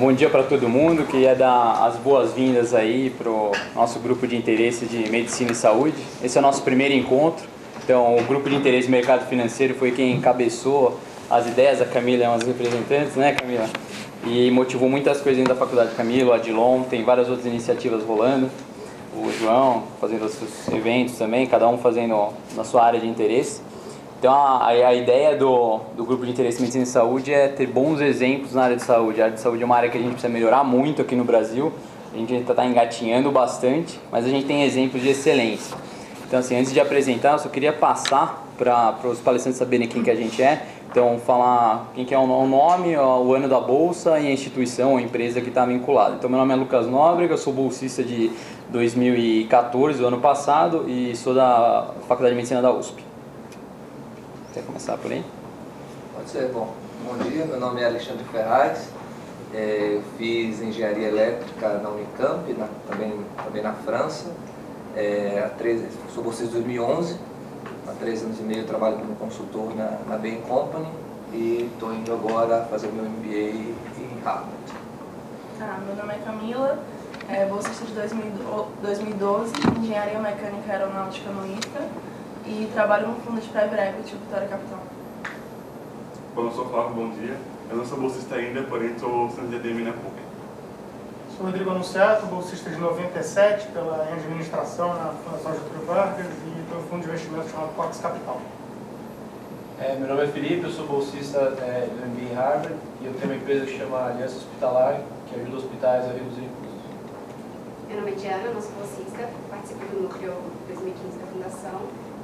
bom dia para todo mundo. Queria dar as boas-vindas aí para o nosso grupo de interesse de Medicina e Saúde. Esse é o nosso primeiro encontro. Então, o grupo de interesse de mercado financeiro foi quem encabeçou as ideias. A Camila é uma das representantes, né, Camila? E motivou muitas coisas dentro da faculdade. Camila, o Adilon, tem várias outras iniciativas rolando. O João fazendo os seus eventos também, cada um fazendo na sua área de interesse. Então a ideia do grupo de interesse em medicina e saúde é ter bons exemplos na área de saúde. A área de saúde é uma área que a gente precisa melhorar muito aqui no Brasil. A gente está engatinhando bastante, mas a gente tem exemplos de excelência. Então assim, antes de apresentar, eu só queria passar para os palestrantes saberem quem que a gente é. Então falar quem que é o nome, o ano da bolsa e a instituição ou empresa que está vinculada. Então meu nome é Lucas Nóbrega, eu sou bolsista de 2014, do ano passado, e sou da Faculdade de Medicina da USP. Quer começar por aí? Pode ser. Bom dia, meu nome é Alexandre Ferraz, eu fiz engenharia elétrica na Unicamp, também na França, sou bolsista de 2011, há 3 anos e meio eu trabalho como consultor na Bain Company e estou indo agora fazer meu MBA em Harvard. Meu nome é Camila, bolsista de 2012, engenharia mecânica aeronáutica no IFA, e trabalho no fundo de private equity, Vitória Capital. Bom, eu sou o Flávio, bom dia. Eu não sou bolsista ainda, porém estou sendo de ADM na PUC. Sou Rodrigo Anunciato, bolsista de 97 pela administração na Fundação Getúlio Vargas e pelo fundo de investimento chamado Cox Capital. Meu nome é Felipe, eu sou bolsista do MBA em Harvard e eu tenho uma empresa que chama Aliança Hospitalar, que ajuda hospitais a reduzir custos. Meu nome é Diana, eu sou bolsista, participo do núcleo 2015 da Fundação.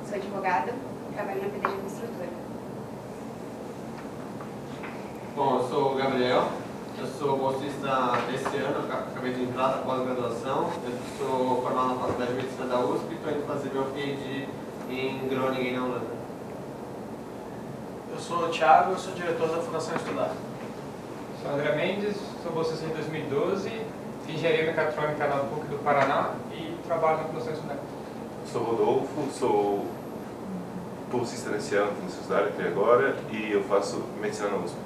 Sou advogada, trabalho na PDG Construtora. Bom, eu sou o Gabriel, eu sou bolsista desse ano, acabei de entrar na pós-graduação. Eu sou formado na Faculdade de Medicina da USP e estou indo fazer meu PhD em Groningen, na Holanda. Eu sou o Thiago, eu sou diretor da Fundação Estudar. Sou André Mendes, sou bolsista em 2012, fiz engenharia mecatrônica na PUC do Paraná e trabalho na Fundação Estudar. Sou Rodolfo, sou bolsista nesse ano, Fundação Estudar até agora, e eu faço medicina na USP.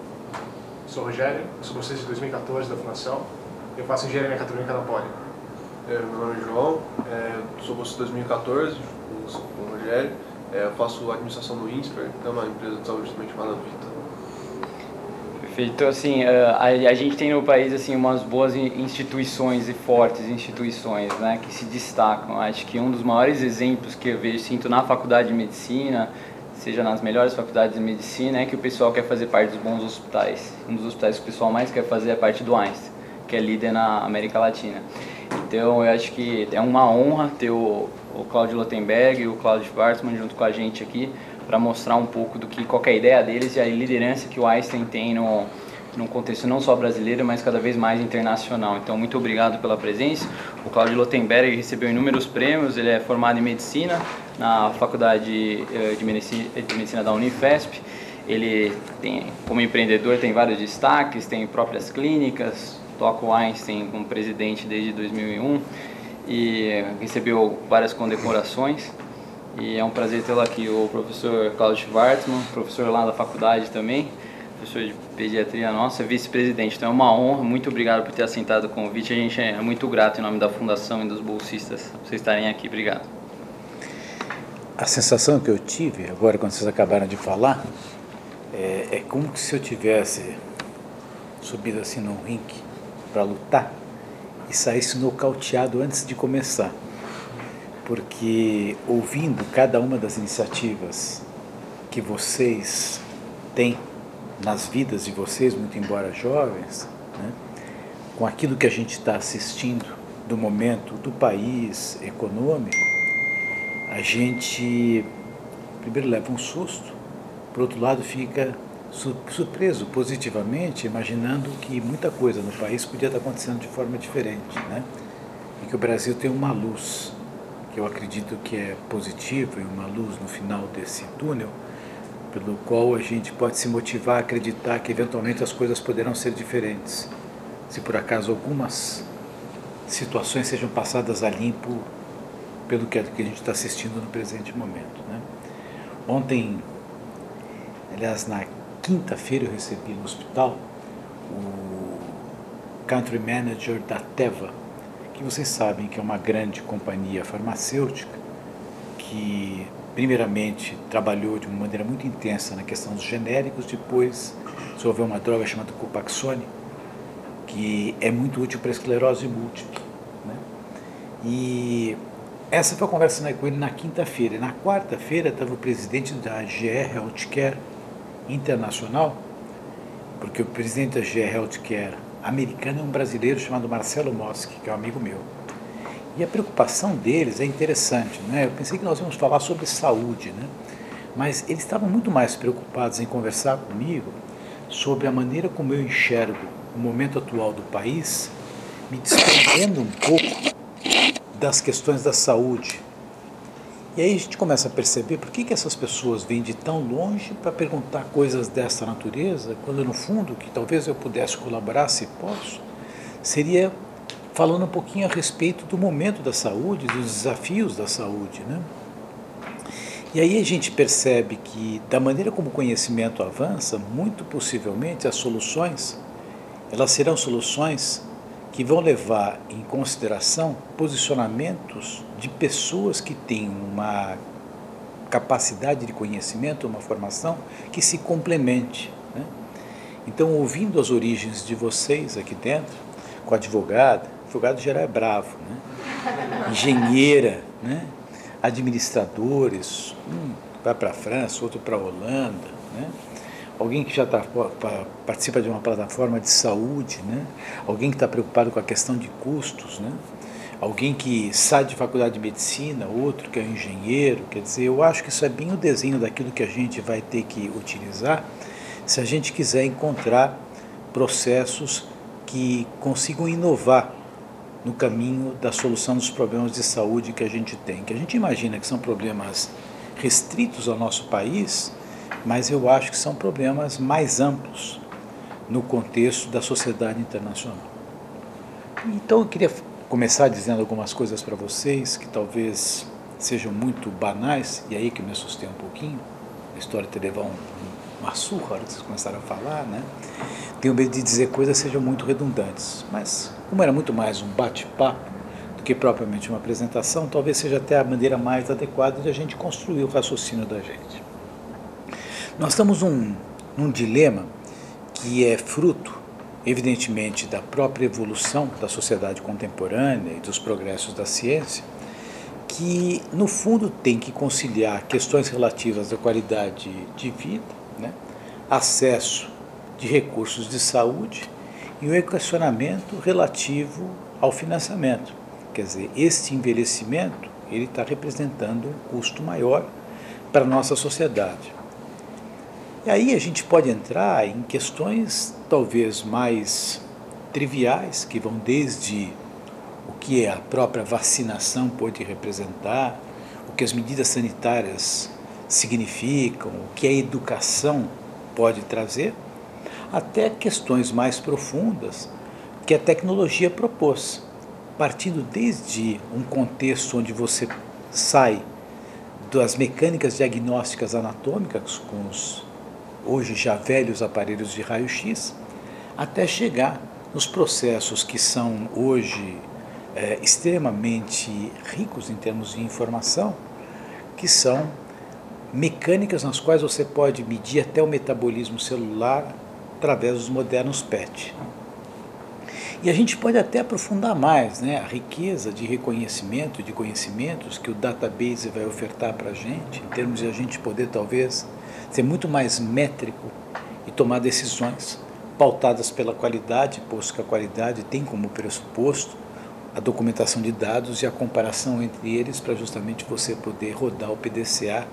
Sou Rogério, sou bolsista de 2014 da Fundação, eu faço engenharia mecatrônica na Poli. Meu nome é João, sou bolsista de 2014, com o Rogério, eu faço administração no INSPER, que é uma empresa de saúde também chamada Vita. Perfeito. Então, assim, a gente tem no país assim, umas boas instituições e fortes instituições, né, que se destacam. Acho que um dos maiores exemplos que eu sinto na faculdade de medicina, seja nas melhores faculdades de medicina, é que o pessoal quer fazer parte dos bons hospitais. Um dos hospitais que o pessoal mais quer fazer é a parte do Einstein, que é líder na América Latina. Então, eu acho que é uma honra ter o Claudio Lotenberg e o Claudio Schwartzman junto com a gente aqui, para mostrar um pouco do que qualquer ideia deles e a liderança que o Einstein tem no contexto não só brasileiro, mas cada vez mais internacional. Então, muito obrigado pela presença. O Claudio Lotenberg recebeu inúmeros prêmios, ele é formado em Medicina na Faculdade de Medicina da Unifesp. Ele, como empreendedor, tem vários destaques, tem próprias clínicas, toca o Einstein como presidente desde 2001 e recebeu várias condecorações. E é um prazer tê-lo aqui, o professor Claudio Schwartzman, professor lá da faculdade também, professor de pediatria nossa, vice-presidente. Então é uma honra, muito obrigado por ter aceitado o convite. A gente é muito grato em nome da Fundação e dos bolsistas por vocês estarem aqui. Obrigado. A sensação que eu tive, agora quando vocês acabaram de falar, é como se eu tivesse subido assim num ringue para lutar e saísse nocauteado antes de começar. Porque ouvindo cada uma das iniciativas que vocês têm nas vidas de vocês, muito embora jovens, né, com aquilo que a gente está assistindo do momento do país econômico, a gente primeiro leva um susto, por outro lado fica surpreso positivamente, imaginando que muita coisa no país podia estar acontecendo de forma diferente, né, e que o Brasil tem uma luz que eu acredito que é positivo e uma luz no final desse túnel, pelo qual a gente pode se motivar a acreditar que eventualmente as coisas poderão ser diferentes, se por acaso algumas situações sejam passadas a limpo pelo que a gente está assistindo no presente momento, né? Ontem, aliás, na quinta-feira eu recebi no hospital Country Manager da Teva, que vocês sabem que é uma grande companhia farmacêutica que, primeiramente, trabalhou de uma maneira muito intensa na questão dos genéricos, depois desenvolveu uma droga chamada Copaxone, que é muito útil para a esclerose múltipla, né? E essa foi a conversa com ele na quinta-feira. Na quarta-feira estava o presidente da GE Healthcare Internacional, porque o presidente da GE Healthcare americano é um brasileiro chamado Marcelo Moschi, que é um amigo meu. E a preocupação deles é interessante, né? Eu pensei que nós íamos falar sobre saúde, né? Mas eles estavam muito mais preocupados em conversar comigo sobre a maneira como eu enxergo o momento atual do país, me desprendendo um pouco das questões da saúde. E aí a gente começa a perceber por que essas pessoas vêm de tão longe para perguntar coisas dessa natureza, quando no fundo, que talvez eu pudesse colaborar, se posso, seria falando um pouquinho a respeito do momento da saúde, dos desafios da saúde, né? E aí a gente percebe que, da maneira como o conhecimento avança, muito possivelmente as soluções, elas serão soluções que vão levar em consideração posicionamentos de pessoas que têm uma capacidade de conhecimento, uma formação que se complemente, né? Então, ouvindo as origens de vocês aqui dentro, com advogado geral é bravo, né? Engenheira, né? Administradores, vai para a França, outro para a Holanda, né? Alguém que já participa de uma plataforma de saúde, né? Alguém que está preocupado com a questão de custos, né? Alguém que sai de faculdade de medicina, outro que é engenheiro. Quer dizer, eu acho que isso é bem o desenho daquilo que a gente vai ter que utilizar se a gente quiser encontrar processos que consigam inovar no caminho da solução dos problemas de saúde que a gente tem, que a gente imagina que são problemas restritos ao nosso país, mas eu acho que são problemas mais amplos no contexto da sociedade internacional. Então eu queria começar dizendo algumas coisas para vocês que talvez sejam muito banais, e aí que eu me assustei um pouquinho, a história te levar uma surra, a hora que vocês começaram a falar, né? Tenho medo de dizer coisas que sejam muito redundantes, mas como era muito mais um bate-papo do que propriamente uma apresentação, talvez seja até a maneira mais adequada de a gente construir o raciocínio da gente. Nós estamos num dilema que é fruto, evidentemente, da própria evolução da sociedade contemporânea e dos progressos da ciência, que, no fundo, tem que conciliar questões relativas à qualidade de vida, né? Acesso de recursos de saúde e o equacionamento relativo ao financiamento. Quer dizer, este envelhecimento ele está representando um custo maior para a nossa sociedade. E aí a gente pode entrar em questões talvez mais triviais, que vão desde o que a própria vacinação pode representar, o que as medidas sanitárias significam, o que a educação pode trazer, até questões mais profundas que a tecnologia propôs, partindo desde um contexto onde você sai das mecânicas diagnósticas anatômicas com os hoje já velhos aparelhos de raio-x, até chegar nos processos que são hoje extremamente ricos em termos de informação, que são mecânicas nas quais você pode medir até o metabolismo celular através dos modernos PET. E a gente pode até aprofundar mais, né, a riqueza de reconhecimento, de conhecimentos que o database vai ofertar para a gente, em termos de a gente poder talvez ser muito mais métrico e tomar decisões pautadas pela qualidade, posto que a qualidade tem como pressuposto a documentação de dados e a comparação entre eles para justamente você poder rodar o PDCA,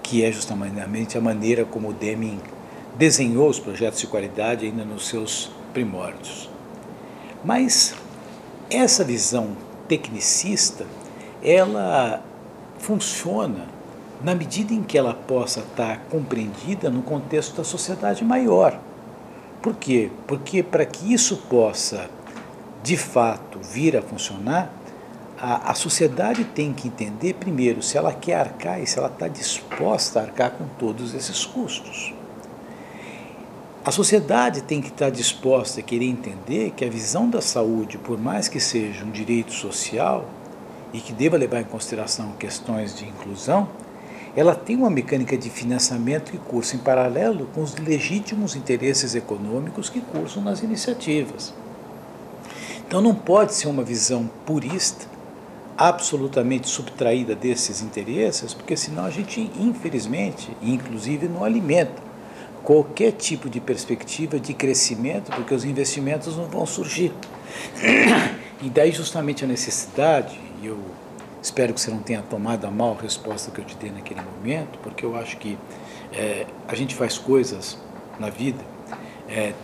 que é justamente a maneira como o Deming desenhou os projetos de qualidade ainda nos seus primórdios. Mas essa visão tecnicista, ela funciona na medida em que ela possa estar compreendida no contexto da sociedade maior. Por quê? Porque para que isso possa, de fato, vir a funcionar, a sociedade tem que entender, primeiro, se ela quer arcar e se ela está disposta a arcar com todos esses custos. A sociedade tem que estar disposta a querer entender que a visão da saúde, por mais que seja um direito social e que deva levar em consideração questões de inclusão, ela tem uma mecânica de financiamento que cursa em paralelo com os legítimos interesses econômicos que cursam nas iniciativas. Então não pode ser uma visão purista, absolutamente subtraída desses interesses, porque senão a gente, infelizmente, inclusive não alimenta qualquer tipo de perspectiva de crescimento, porque os investimentos não vão surgir. E daí justamente a necessidade, e eu espero que você não tenha tomado a mal a resposta que eu te dei naquele momento, porque eu acho que a gente faz coisas na vida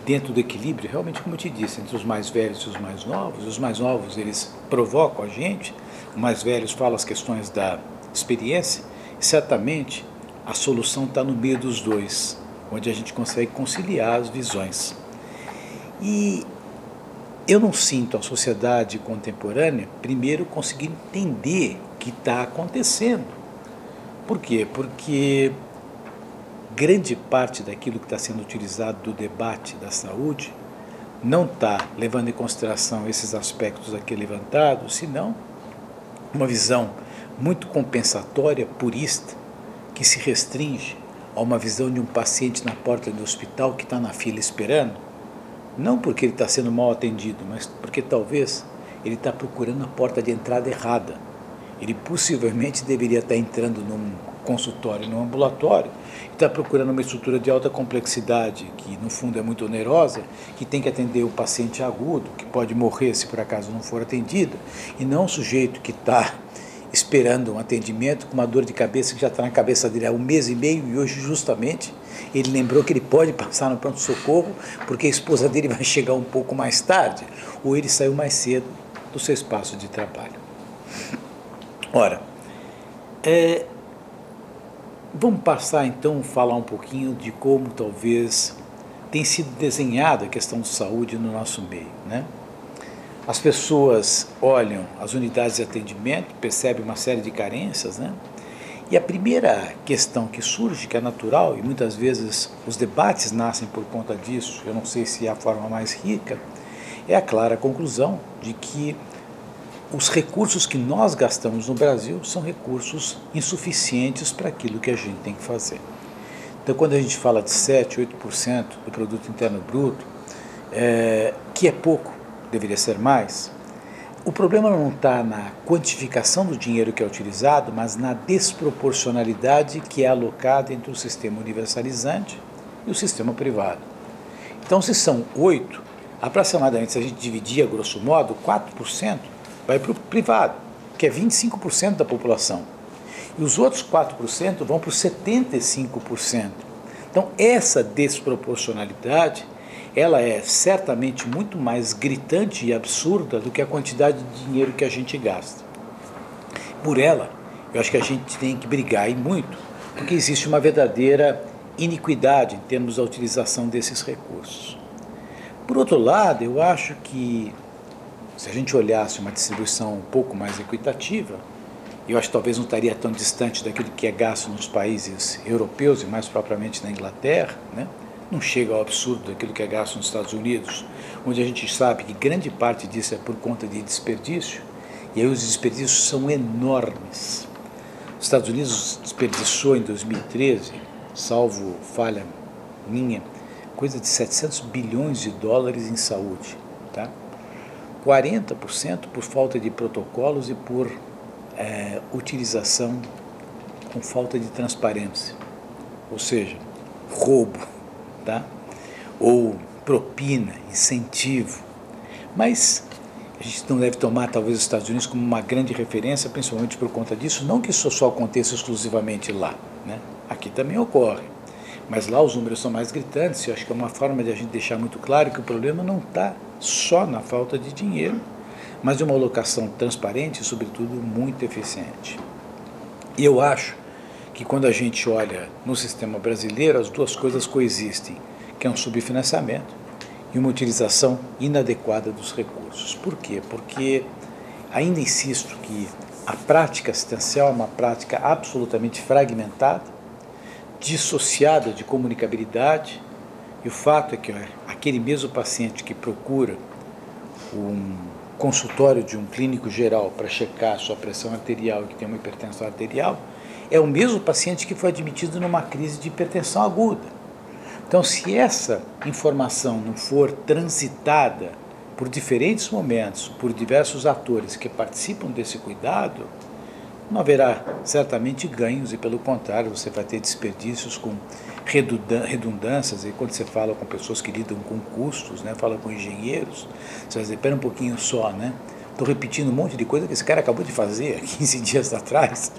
dentro do equilíbrio, realmente como eu te disse, entre os mais velhos e os mais novos. Os mais novos, eles provocam a gente, os mais velhos falam as questões da experiência, e certamente a solução está no meio dos dois, onde a gente consegue conciliar as visões. E eu não sinto a sociedade contemporânea, primeiro, conseguir entender o que está acontecendo. Por quê? Porque grande parte daquilo que está sendo utilizado do debate da saúde não está levando em consideração esses aspectos aqui levantados, senão uma visão muito compensatória, purista, que se restringe a uma visão de um paciente na porta do hospital que está na fila esperando, não porque ele está sendo mal atendido, mas porque talvez ele está procurando a porta de entrada errada. Ele possivelmente deveria estar entrando num consultório, num ambulatório, e está procurando uma estrutura de alta complexidade, que no fundo é muito onerosa, que tem que atender o paciente agudo, que pode morrer se por acaso não for atendido, e não um sujeito que está esperando um atendimento com uma dor de cabeça que já está na cabeça dele há 1 mês e meio, e hoje justamente ele lembrou que ele pode passar no pronto-socorro porque a esposa dele vai chegar um pouco mais tarde, ou ele saiu mais cedo do seu espaço de trabalho. Ora, vamos passar então a falar um pouquinho de como talvez tem sido desenhada a questão de saúde no nosso meio, né? As pessoas olham as unidades de atendimento, percebem uma série de carências, né? E a primeira questão que surge, que é natural, e muitas vezes os debates nascem por conta disso, eu não sei se é a forma mais rica, é a clara conclusão de que os recursos que nós gastamos no Brasil são recursos insuficientes para aquilo que a gente tem que fazer. Então, quando a gente fala de 7, 8% do produto interno bruto, que é pouco, deveria ser mais, o problema não está na quantificação do dinheiro que é utilizado, mas na desproporcionalidade que é alocada entre o sistema universalizante e o sistema privado. Então, se são 8, aproximadamente, se a gente dividir a grosso modo, 4% vai para o privado, que é 25% da população. E os outros 4% vão para os 75%. Então, essa desproporcionalidade, ela é certamente muito mais gritante e absurda do que a quantidade de dinheiro que a gente gasta. Por ela, eu acho que a gente tem que brigar e muito, porque existe uma verdadeira iniquidade em termos da utilização desses recursos. Por outro lado, eu acho que se a gente olhasse uma distribuição um pouco mais equitativa, eu acho que talvez não estaria tão distante daquilo que é gasto nos países europeus e mais propriamente na Inglaterra, né? Não chega ao absurdo daquilo que é gasto nos Estados Unidos, onde a gente sabe que grande parte disso é por conta de desperdício, e aí os desperdícios são enormes. Os Estados Unidos desperdiçou em 2013, salvo falha minha, coisa de 700 bilhões de dólares em saúde, tá? 40% por falta de protocolos e por utilização com falta de transparência, ou seja, roubo, tá? Ou propina, incentivo. Mas a gente não deve tomar talvez os Estados Unidos como uma grande referência, principalmente por conta disso, não que isso só aconteça exclusivamente lá, né? Aqui também ocorre, mas lá os números são mais gritantes. Eu acho que é uma forma de a gente deixar muito claro que o problema não está só na falta de dinheiro, mas de uma alocação transparente e, sobretudo, muito eficiente. E eu acho que quando a gente olha no sistema brasileiro, as duas coisas coexistem, que é um subfinanciamento e uma utilização inadequada dos recursos. Por quê? Porque ainda insisto que a prática assistencial é uma prática absolutamente fragmentada, dissociada de comunicabilidade, E o fato é que aquele mesmo paciente que procura um consultório de um clínico geral para checar a sua pressão arterial e que tem uma hipertensão arterial, é o mesmo paciente que foi admitido numa crise de hipertensão aguda. Então, se essa informação não for transitada por diferentes momentos, por diversos atores que participam desse cuidado, não haverá certamente ganhos e, pelo contrário, você vai ter desperdícios com redundâncias. E quando você fala com pessoas que lidam com custos, né, fala com engenheiros, você vai dizer, espera um pouquinho só, né? Estou repetindo um monte de coisa que esse cara acabou de fazer 15 dias atrás.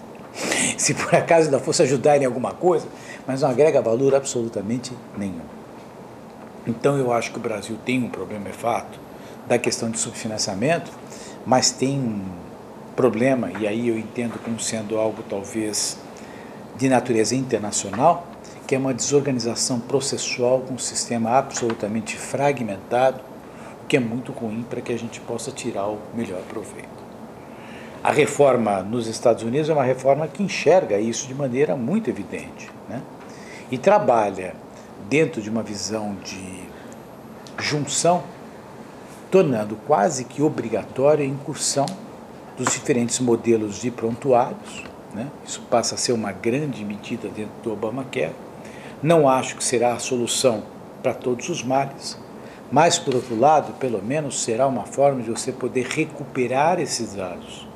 Se por acaso ainda fosse ajudar em alguma coisa, mas não agrega valor absolutamente nenhum. Então eu acho que o Brasil tem um problema, é fato, da questão de subfinanciamento, mas tem um problema, e aí eu entendo como sendo algo talvez de natureza internacional, que é uma desorganização processual com um sistema absolutamente fragmentado, o que é muito ruim para que a gente possa tirar o melhor proveito. A reforma nos Estados Unidos é uma reforma que enxerga isso de maneira muito evidente, né? E trabalha dentro de uma visão de junção, tornando quase que obrigatória a incursão dos diferentes modelos de prontuários, né? Isso passa a ser uma grande medida dentro do Obamacare. Não acho que será a solução para todos os males, mas, por outro lado, pelo menos será uma forma de você poder recuperar esses dados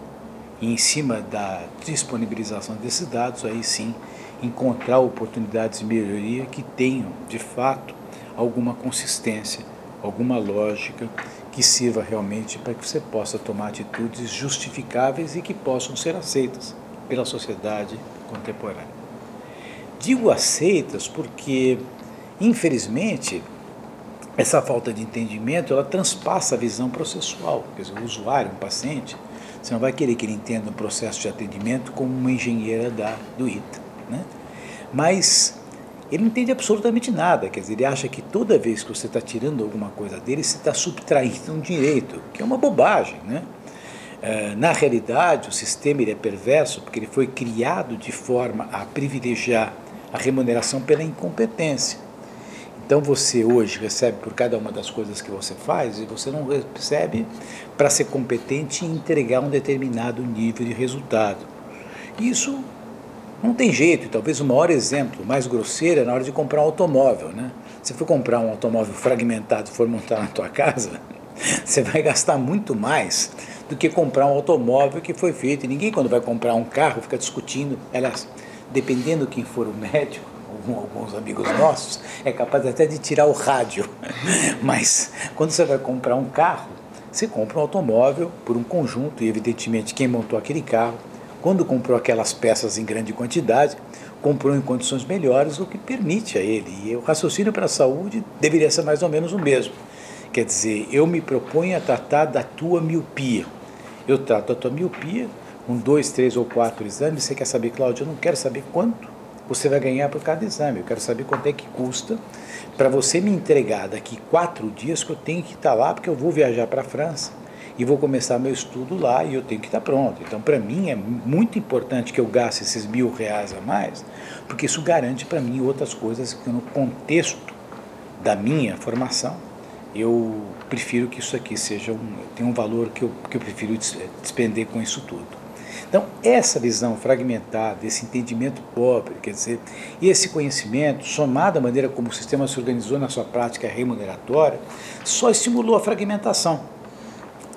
e, em cima da disponibilização desses dados, aí sim, encontrar oportunidades de melhoria que tenham, de fato, alguma consistência, alguma lógica, que sirva realmente para que você possa tomar atitudes justificáveis e que possam ser aceitas pela sociedade contemporânea. Digo aceitas porque, infelizmente, essa falta de entendimento, ela transpassa a visão processual. Quer dizer, o usuário, um paciente, você não vai querer que ele entenda um processo de atendimento como uma engenheira do ITA, né? Mas ele não entende absolutamente nada, quer dizer, ele acha que toda vez que você está tirando alguma coisa dele, você está subtraindo um direito, que é uma bobagem, né? Na realidade, o sistema ele é perverso porque ele foi criado de forma a privilegiar a remuneração pela incompetência. Então você hoje recebe por cada uma das coisas que você faz e você não recebe para ser competente e entregar um determinado nível de resultado. Isso não tem jeito, e talvez o maior exemplo, mais grosseiro, é na hora de comprar um automóvel, né? Se for comprar um automóvel fragmentado e for montar na tua casa, você vai gastar muito mais do que comprar um automóvel que foi feito. E ninguém, quando vai comprar um carro, fica discutindo. Aliás, dependendo quem for o médico, alguns amigos nossos, é capaz até de tirar o rádio. Mas quando você vai comprar um carro, você compra um automóvel por um conjunto, e evidentemente quem montou aquele carro, quando comprou aquelas peças em grande quantidade, comprou em condições melhores, o que permite a ele. E o raciocínio para a saúde deveria ser mais ou menos o mesmo. Quer dizer, eu me proponho a tratar da tua miopia. Eu trato a tua miopia com 2, 3 ou 4 exames. Você quer saber, Cláudio? Eu não quero saber quanto você vai ganhar por cada exame. Eu quero saber quanto é que custa para você me entregar daqui 4 dias, que eu tenho que estar lá, porque eu vou viajar para a França e vou começar meu estudo lá e eu tenho que estar pronto. Então, para mim, é muito importante que eu gaste esses R$1.000 a mais, porque isso garante para mim outras coisas que, no contexto da minha formação, eu prefiro que isso aqui tenha um valor que eu prefiro despender com isso tudo. Então, essa visão fragmentada, esse entendimento pobre, quer dizer, e esse conhecimento, somado à maneira como o sistema se organizou na sua prática remuneratória, só estimulou a fragmentação.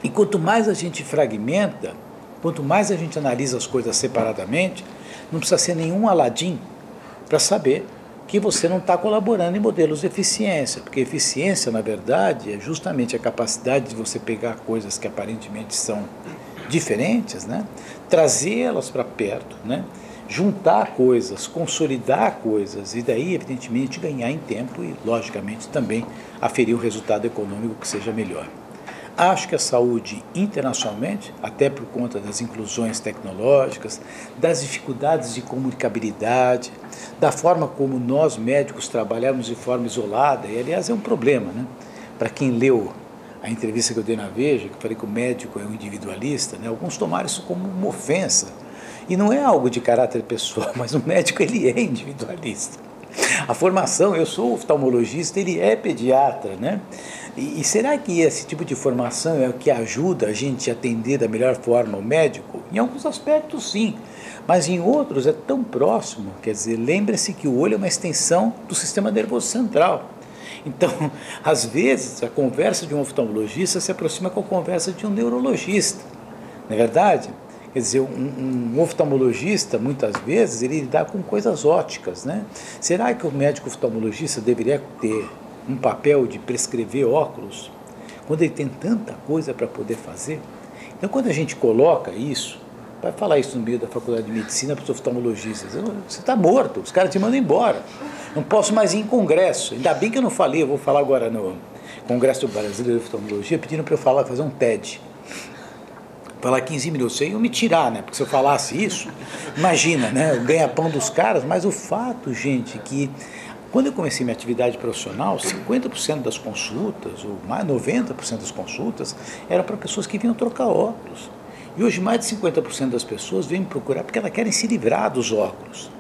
E quanto mais a gente fragmenta, quanto mais a gente analisa as coisas separadamente, não precisa ser nenhum Aladim para saber que você não está colaborando em modelos de eficiência, porque eficiência, na verdade, é justamente a capacidade de você pegar coisas que aparentemente são diferentes, né? Trazê-las para perto, né? Juntar coisas, consolidar coisas e daí, evidentemente, ganhar em tempo e, logicamente, também aferir um resultado econômico que seja melhor. Acho que a saúde internacionalmente, até por conta das inclusões tecnológicas, das dificuldades de comunicabilidade, da forma como nós médicos trabalhamos de forma isolada, e aliás é um problema, né? Para quem leu a entrevista que eu dei na Veja, que eu falei que o médico é um individualista, né? Alguns tomaram isso como uma ofensa, e não é algo de caráter pessoal, mas o médico ele é individualista. A formação, eu sou oftalmologista, ele é pediatra, né? E será que esse tipo de formação é o que ajuda a gente a atender da melhor forma o médico? Em alguns aspectos, sim, mas em outros é tão próximo. Quer dizer, lembre-se que o olho é uma extensão do sistema nervoso central. Então, às vezes, a conversa de um oftalmologista se aproxima com a conversa de um neurologista, não é verdade? Quer dizer, um oftalmologista, muitas vezes, ele lida com coisas óticas, né? Será que o médico oftalmologista deveria ter um papel de prescrever óculos, quando ele tem tanta coisa para poder fazer? Então, quando a gente coloca isso, vai falar isso no meio da faculdade de medicina para os oftalmologistas, você está morto, os caras te mandam embora, não posso mais ir em congresso, ainda bem que eu não falei, eu vou falar agora no Congresso Brasileiro de Oftalmologia, pedindo para eu fazer um TED, falar 15 minutos, aí eu me tirar, né? Porque se eu falasse isso, imagina, né? O ganha-pão dos caras, mas o fato, gente, que quando eu comecei minha atividade profissional, 50% das consultas, ou mais 90% das consultas, eram para pessoas que vinham trocar óculos. E hoje mais de 50% das pessoas vêm me procurar porque elas querem se livrar dos óculos.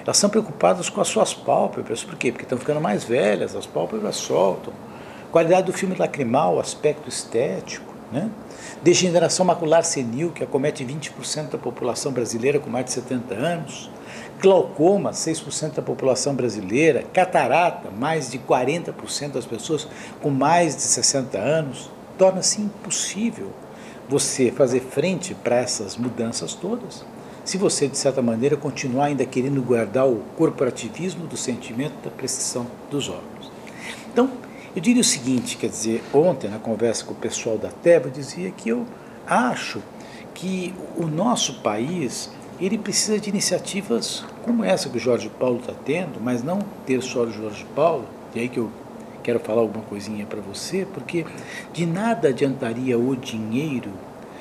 Elas são preocupadas com as suas pálpebras. Por quê? Porque estão ficando mais velhas, as pálpebras soltam. Qualidade do filme lacrimal, aspecto estético, né? Degeneração macular senil, que acomete 20% da população brasileira com mais de 70 anos. Glaucoma, 6% da população brasileira. Catarata, mais de 40% das pessoas com mais de 60 anos. Torna-se impossível você fazer frente para essas mudanças todas, se você, de certa maneira, continuar ainda querendo guardar o corporativismo do sentimento da prescrição dos óculos. Então, eu diria o seguinte, quer dizer, ontem, na conversa com o pessoal da TEB, eu dizia que eu acho que o nosso país, ele precisa de iniciativas como essa que o Jorge Paulo está tendo, mas não ter só o Jorge Paulo, e aí que eu quero falar alguma coisinha para você, porque de nada adiantaria o dinheiro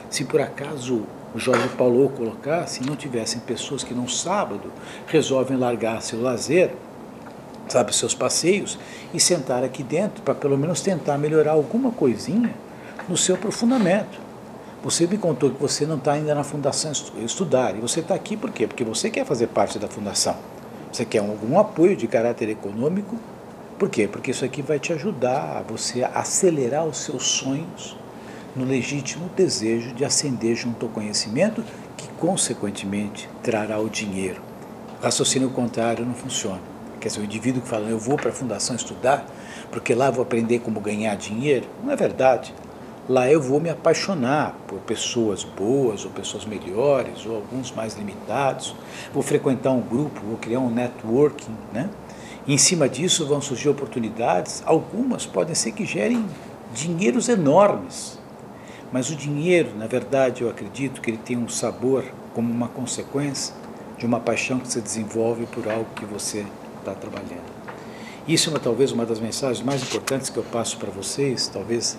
se por acaso o Jorge Paulo colocasse e não tivessem pessoas que no sábado resolvem largar seu lazer, sabe, seus passeios, e sentar aqui dentro para pelo menos tentar melhorar alguma coisinha no seu aprofundamento. Você me contou que você não está ainda na Fundação Estudar, e você está aqui por quê? Porque você quer fazer parte da Fundação. Você quer algum apoio de caráter econômico. Por quê? Porque isso aqui vai te ajudar a você acelerar os seus sonhos no legítimo desejo de ascender junto ao conhecimento, que consequentemente trará o dinheiro. O raciocínio contrário não funciona. Quer dizer, o indivíduo que fala, eu vou para a Fundação Estudar, porque lá eu vou aprender como ganhar dinheiro, não é verdade. Lá eu vou me apaixonar por pessoas boas, ou pessoas melhores, ou alguns mais limitados, vou frequentar um grupo, vou criar um networking, né? E em cima disso vão surgir oportunidades, algumas podem ser que gerem dinheiros enormes, mas o dinheiro, na verdade, eu acredito que ele tem um sabor como uma consequência de uma paixão que se desenvolve por algo que você está trabalhando. Isso é talvez uma das mensagens mais importantes que eu passo para vocês, talvez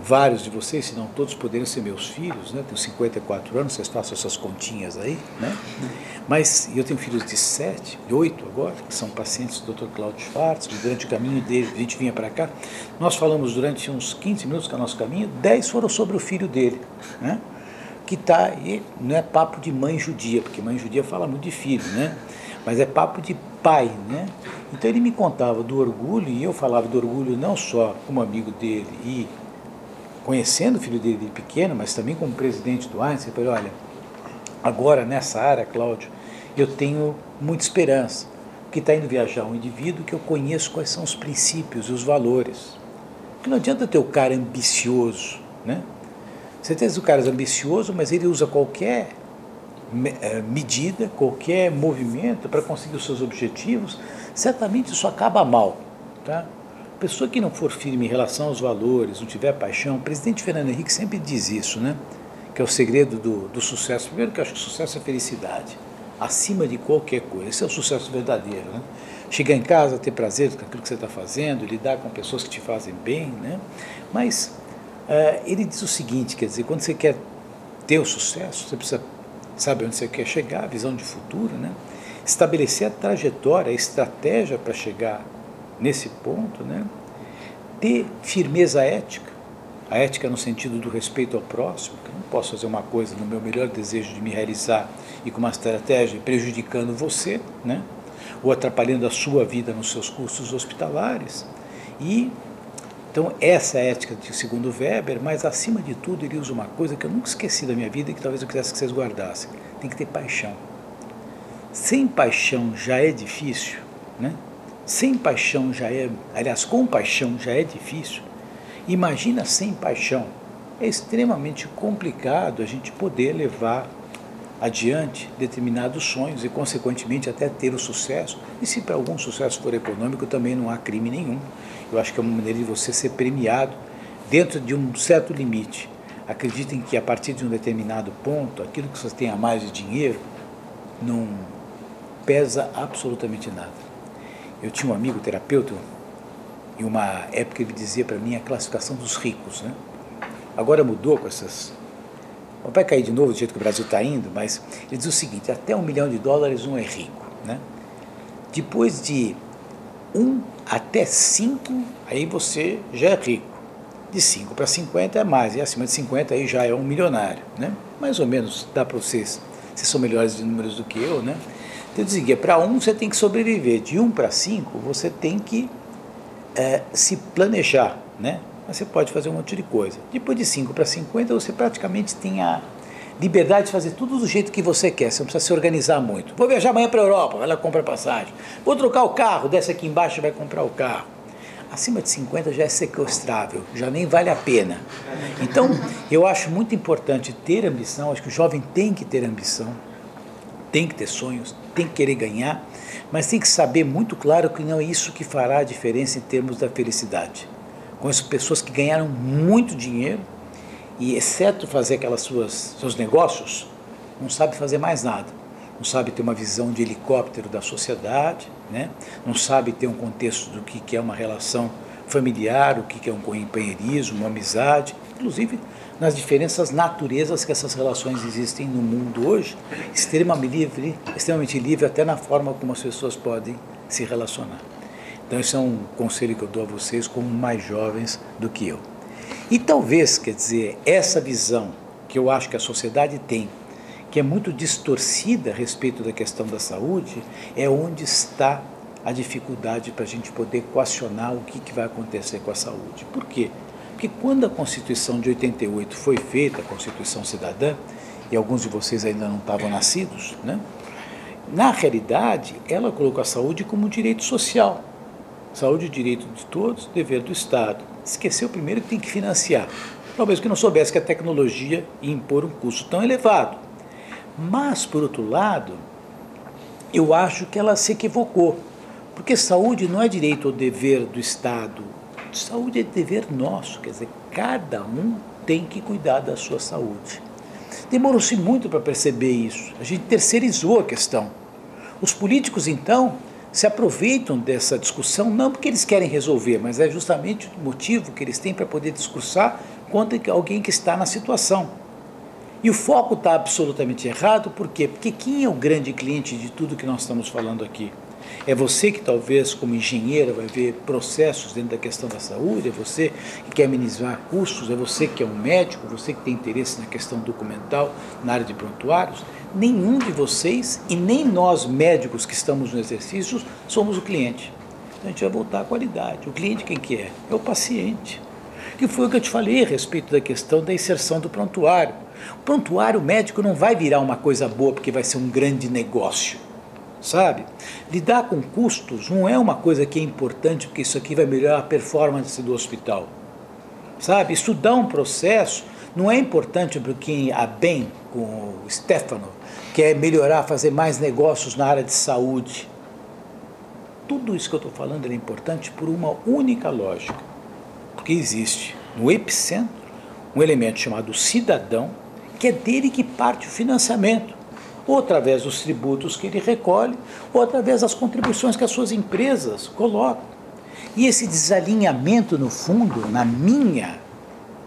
vários de vocês, se não todos, poderiam ser meus filhos, né? Tenho 54 anos, vocês façam essas continhas aí, né? Mas eu tenho filhos de 7, de 8 agora, que são pacientes do Dr. Cláudio Schwartz, e durante o caminho dele, a gente vinha para cá, nós falamos durante uns 15 minutos que é o nosso caminho, 10 foram sobre o filho dele, né? Que está aí, não é papo de mãe judia, porque mãe judia fala muito de filho, né? Mas é papo de pai, né? Então ele me contava do orgulho, e eu falava do orgulho não só como amigo dele e conhecendo o filho dele de pequeno, mas também como presidente do Einstein. Eu falei, olha, agora nessa área, Cláudio, eu tenho muita esperança, porque está indo viajar um indivíduo que eu conheço quais são os princípios e os valores. Porque não adianta ter o cara ambicioso, né? Você tem o cara ambicioso, mas ele usa qualquer medida, qualquer movimento para conseguir os seus objetivos, certamente isso acaba mal, tá? Pessoa que não for firme em relação aos valores, não tiver paixão, o presidente Fernando Henrique sempre diz isso, né? Que é o segredo do sucesso. Primeiro que eu acho que o sucesso é felicidade, acima de qualquer coisa. Esse é o sucesso verdadeiro, né? Chegar em casa, ter prazer com aquilo que você está fazendo, lidar com pessoas que te fazem bem, né? Mas ele diz o seguinte, quer dizer, quando você quer ter o sucesso, você precisa saber onde você quer chegar, a visão de futuro, né? Estabelecer a trajetória, a estratégia para chegar nesse ponto, né? Ter firmeza ética, a ética no sentido do respeito ao próximo, que eu não posso fazer uma coisa no meu melhor desejo de me realizar e com uma estratégia prejudicando você, né? ou atrapalhando a sua vida nos seus custos hospitalares. E então essa é a ética de segundo Weber, mas acima de tudo ele usa uma coisa que eu nunca esqueci da minha vida e que talvez eu quisesse que vocês guardassem. Tem que ter paixão. Sem paixão já é difícil, né? Sem paixão já é, aliás, com paixão já é difícil. Imagina sem paixão. É extremamente complicado a gente poder levar adiante determinados sonhos e, consequentemente, até ter o sucesso. E se para algum sucesso for econômico, também não há crime nenhum. Eu acho que é uma maneira de você ser premiado dentro de um certo limite. Acreditem que a partir de um determinado ponto, aquilo que você tem a mais de dinheiro não pesa absolutamente nada. Eu tinha um amigo terapeuta, em uma época ele dizia para mim a classificação dos ricos, né? Agora mudou com essas... Vai cair de novo do jeito que o Brasil está indo, mas ele diz o seguinte, até $1 milhão um é rico, né? Depois de 1 até 5, aí você já é rico. De 5 para 50 é mais, e acima de 50 aí já é um milionário, né? Mais ou menos dá para vocês são melhores de números do que eu, né? Então eu dizia, para 1 você tem que sobreviver, de 1 para 5 você tem que se planejar, né? Você pode fazer um monte de coisa. Depois de 5 para 50 você praticamente tem a liberdade de fazer tudo do jeito que você quer, você não precisa se organizar muito. Vou viajar amanhã para a Europa, vai lá comprar passagem. Vou trocar o carro, desce aqui embaixo e vai comprar o carro. Acima de 50 já é sequestrável, já nem vale a pena. Então, eu acho muito importante ter ambição, acho que o jovem tem que ter ambição, tem que ter sonhos, tem que querer ganhar, mas tem que saber muito claro que não é isso que fará a diferença em termos da felicidade. Conheço pessoas que ganharam muito dinheiro e, exceto fazer aquelas seus negócios, não sabe fazer mais nada. Não sabe ter uma visão de helicóptero da sociedade, né? Não sabe ter um contexto do que é uma relação familiar, o que é um companheirismo, uma amizade, inclusive nas diferentes naturezas que essas relações existem no mundo hoje, extremamente livre até na forma como as pessoas podem se relacionar. Então esse é um conselho que eu dou a vocês como mais jovens do que eu. E talvez, quer dizer, essa visão que eu acho que a sociedade tem, que é muito distorcida a respeito da questão da saúde, é onde está a dificuldade para a gente poder equacionar o que vai acontecer com a saúde. Por quê? Porque quando a Constituição de 88 foi feita, a Constituição Cidadã, e alguns de vocês ainda não estavam nascidos, né? Na realidade, ela colocou a saúde como um direito social. Saúde é direito de todos, dever do Estado. Esqueceu primeiro que tem que financiar. Talvez que não soubesse que a tecnologia ia impor um custo tão elevado. Mas, por outro lado, eu acho que ela se equivocou, porque saúde não é direito ou dever do Estado, saúde é dever nosso, quer dizer, cada um tem que cuidar da sua saúde. Demorou-se muito para perceber isso, a gente terceirizou a questão. Os políticos, então, se aproveitam dessa discussão, não porque eles querem resolver, mas é justamente o motivo que eles têm para poder discursar contra alguém que está na situação. E o foco está absolutamente errado, por quê? Porque quem é o grande cliente de tudo que nós estamos falando aqui? É você que talvez como engenheiro vai ver processos dentro da questão da saúde, é você que quer minimizar custos, é você que é um médico, você que tem interesse na questão documental, na área de prontuários. Nenhum de vocês e nem nós médicos que estamos no exercício somos o cliente. Então a gente vai voltar à qualidade. O cliente quem que é? É o paciente. Que foi o que eu te falei a respeito da questão da inserção do prontuário. O prontuário médico não vai virar uma coisa boa porque vai ser um grande negócio, sabe? Lidar com custos não é uma coisa que é importante porque isso aqui vai melhorar a performance do hospital, sabe? Estudar um processo não é importante porque a BEM, com o Stefano, quer melhorar, fazer mais negócios na área de saúde. Tudo isso que eu estou falando é importante por uma única lógica, porque existe no epicentro um elemento chamado cidadão, que é dele que parte o financiamento, ou através dos tributos que ele recolhe, ou através das contribuições que as suas empresas colocam. E esse desalinhamento, no fundo, na minha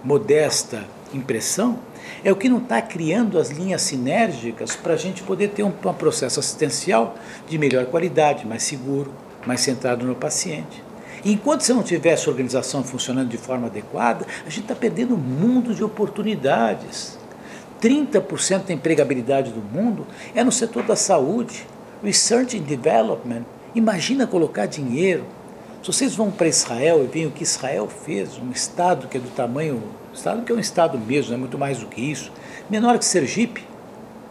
modesta impressão, é o que não está criando as linhas sinérgicas para a gente poder ter um processo assistencial de melhor qualidade, mais seguro, mais centrado no paciente. E enquanto você não tiver essa organização funcionando de forma adequada, a gente está perdendo um mundo de oportunidades. 30% da empregabilidade do mundo é no setor da saúde. Research and Development, imagina colocar dinheiro. Se vocês vão para Israel e veem o que Israel fez, um estado que é do tamanho, estado que é um estado mesmo, não é muito mais do que isso, menor que Sergipe,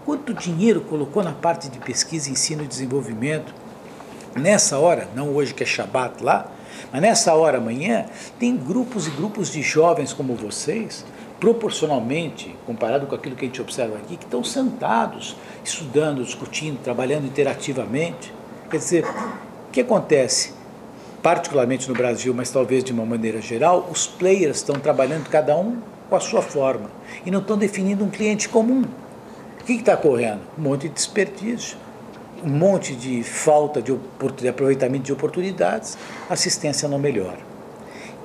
quanto dinheiro colocou na parte de pesquisa, ensino e desenvolvimento? Nessa hora, não hoje que é Shabat lá, mas nessa hora amanhã, tem grupos e grupos de jovens como vocês, proporcionalmente, comparado com aquilo que a gente observa aqui, que estão sentados, estudando, discutindo, trabalhando interativamente. Quer dizer, o que acontece? Particularmente no Brasil, mas talvez de uma maneira geral, os players estão trabalhando cada um com a sua forma e não estão definindo um cliente comum. O que está ocorrendo? Um monte de desperdício, um monte de falta de aproveitamento de oportunidades, assistência não melhora.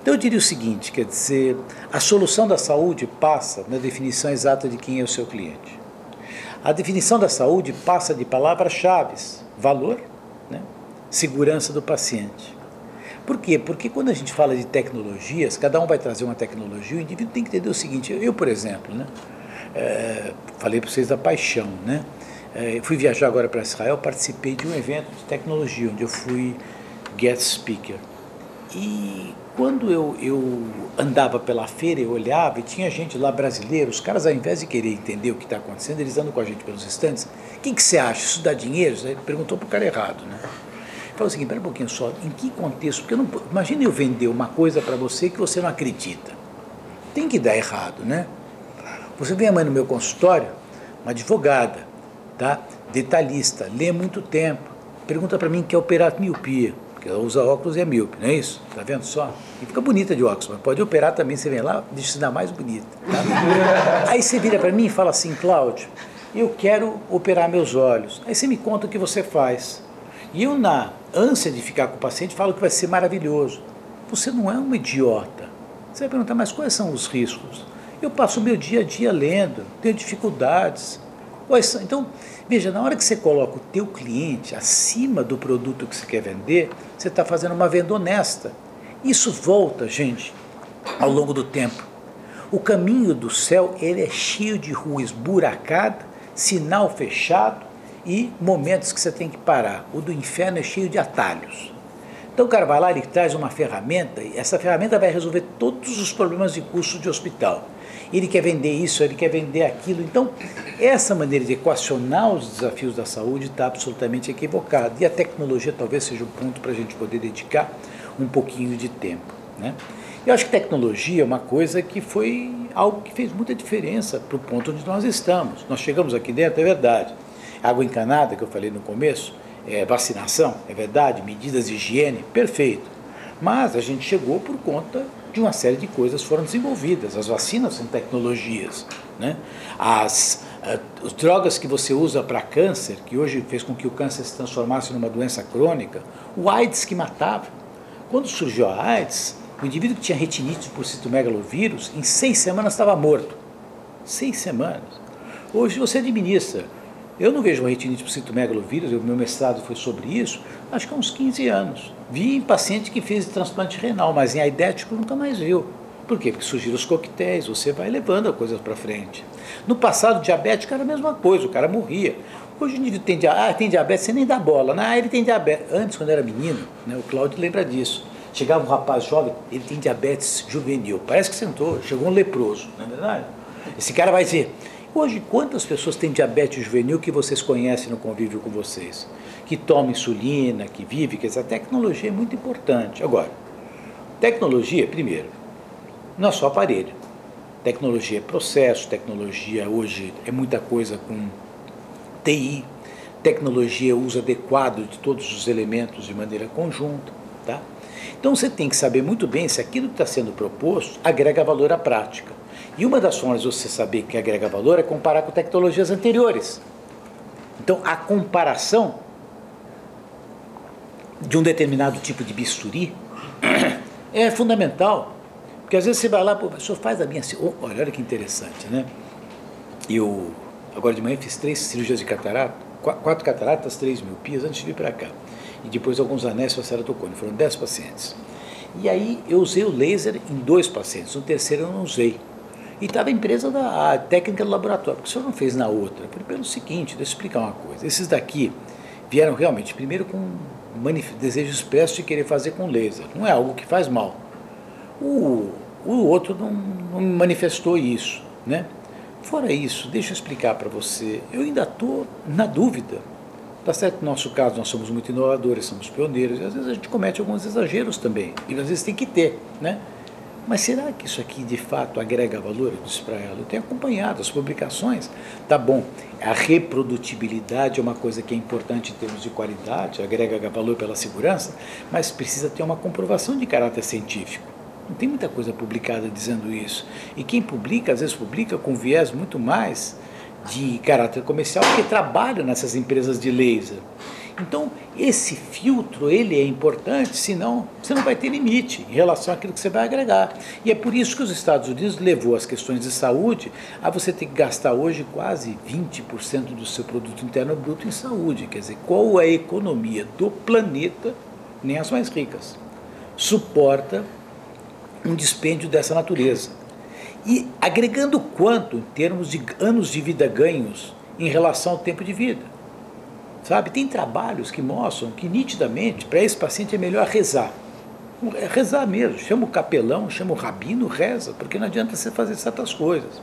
Então eu diria o seguinte, quer dizer, a solução da saúde passa na definição exata de quem é o seu cliente. A definição da saúde passa de palavras-chave, valor, né? Segurança do paciente. Por quê? Porque quando a gente fala de tecnologias, cada um vai trazer uma tecnologia, o indivíduo tem que entender o seguinte, eu, por exemplo, né, falei para vocês da paixão, né? Fui viajar agora para Israel, participei de um evento de tecnologia, onde eu fui guest speaker. E quando eu andava pela feira, eu olhava e tinha gente lá brasileira, os caras ao invés de querer entender o que está acontecendo, eles andam com a gente pelos estandes. O que você acha? Isso dá dinheiro? Ele perguntou para o cara errado, né? Falou o seguinte, espera um pouquinho só, em que contexto? Porque imagina eu vender uma coisa para você que você não acredita. Tem que dar errado, né? Você vem amanhã no meu consultório, uma advogada, tá? Detalhista, lê muito tempo, pergunta para mim que quer operar miopia, porque ela usa óculos e é míope, não é isso? Tá vendo só? E fica bonita de óculos, mas pode operar também, você vem lá, deixa se dar mais bonita. Tá? Aí você vira para mim e fala assim, Cláudio, eu quero operar meus olhos. Aí você me conta o que você faz. E eu, na ânsia de ficar com o paciente, falo que vai ser maravilhoso. Você não é um idiota. Você vai perguntar, mas quais são os riscos? Eu passo o meu dia a dia lendo, tenho dificuldades. Então, veja, na hora que você coloca o teu cliente acima do produto que você quer vender, você está fazendo uma venda honesta. Isso volta, gente, ao longo do tempo. O caminho do céu, ele é cheio de rua esburacada, sinal fechado, e momentos que você tem que parar. O do inferno é cheio de atalhos. Então o cara vai lá, ele traz uma ferramenta, e essa ferramenta vai resolver todos os problemas de custo de hospital. Ele quer vender isso, ele quer vender aquilo. Então, essa maneira de equacionar os desafios da saúde está absolutamente equivocada. E a tecnologia talvez seja o ponto para a gente poder dedicar um pouquinho de tempo, né? Eu acho que tecnologia é uma coisa que foi algo que fez muita diferença para o ponto onde nós estamos. Nós chegamos aqui dentro, é verdade. Água encanada, que eu falei no começo, vacinação, é verdade, medidas de higiene, perfeito. Mas a gente chegou por conta de uma série de coisas que foram desenvolvidas. As vacinas são tecnologias, né? As drogas que você usa para câncer, que hoje fez com que o câncer se transformasse numa doença crônica, o AIDS que matava. Quando surgiu a AIDS, o indivíduo que tinha retinite por citomegalovírus, em 6 semanas estava morto. 6 semanas. Hoje você administra. Eu não vejo uma retinite por citomegalovírus, o meu mestrado foi sobre isso, acho que há uns 15 anos. Vi em paciente que fez transplante renal, mas em aidético nunca mais viu. Por quê? Porque surgiram os coquetéis, você vai levando a coisa para frente. No passado, diabético era a mesma coisa, o cara morria. Hoje o indivíduo tem diabetes, você nem dá bola. Ele tem diabetes. Antes, quando era menino, né, o Cláudio lembra disso. Chegava um rapaz jovem, ele tem diabetes juvenil. Parece que sentou, chegou um leproso, não é verdade? Esse cara vai dizer... Hoje, quantas pessoas têm diabetes juvenil que vocês conhecem no convívio com vocês? Que tomam insulina, que vivem, que essa tecnologia é muito importante. Agora, tecnologia, primeiro, não é só aparelho. Tecnologia é processo, tecnologia hoje é muita coisa com TI, tecnologia é uso adequado de todos os elementos de maneira conjunta, tá? Então você tem que saber muito bem se aquilo que está sendo proposto agrega valor à prática. E uma das formas de você saber que agrega valor é comparar com tecnologias anteriores. Então, a comparação de um determinado tipo de bisturi é fundamental. Porque às vezes você vai lá, pô, o senhor faz a minha... Olha que interessante, né? Eu, agora de manhã, fiz 3 cirurgias de catarata, 4 cataratas, 3 miopias, antes de vir para cá. E depois alguns anéis para ceratocone. Foram 10 pacientes. E aí eu usei o laser em 2 pacientes, no terceiro eu não usei. E estava a empresa da técnica do laboratório, porque o senhor não fez na outra? Eu falei, pelo seguinte, deixa eu explicar uma coisa. Esses daqui, vieram realmente, primeiro com desejo expresso de querer fazer com laser. Não é algo que faz mal. O outro não manifestou isso, né? Fora isso, deixa eu explicar para você, eu ainda estou na dúvida. Tá certo, no nosso caso, nós somos muito inovadores, somos pioneiros, e às vezes a gente comete alguns exageros também, e às vezes tem que ter, né? Mas será que isso aqui de fato agrega valor? Eu disse para ela, eu tenho acompanhado as publicações, tá bom, a reprodutibilidade é uma coisa que é importante em termos de qualidade, agrega valor pela segurança, mas precisa ter uma comprovação de caráter científico. Não tem muita coisa publicada dizendo isso. E quem publica, às vezes publica com viés muito mais de caráter comercial, porque trabalha nessas empresas de laser. Então, esse filtro, ele é importante, senão você não vai ter limite em relação àquilo que você vai agregar. E é por isso que os Estados Unidos levou as questões de saúde a você ter que gastar hoje quase 20% do seu produto interno bruto em saúde. Quer dizer, qual a economia do planeta, nem as mais ricas, suporta um dispêndio dessa natureza? E agregando quanto em termos de anos de vida ganhos em relação ao tempo de vida? Sabe, tem trabalhos que mostram que nitidamente para esse paciente é melhor rezar. Rezar mesmo, chama o capelão, chama o rabino, reza, porque não adianta você fazer certas coisas.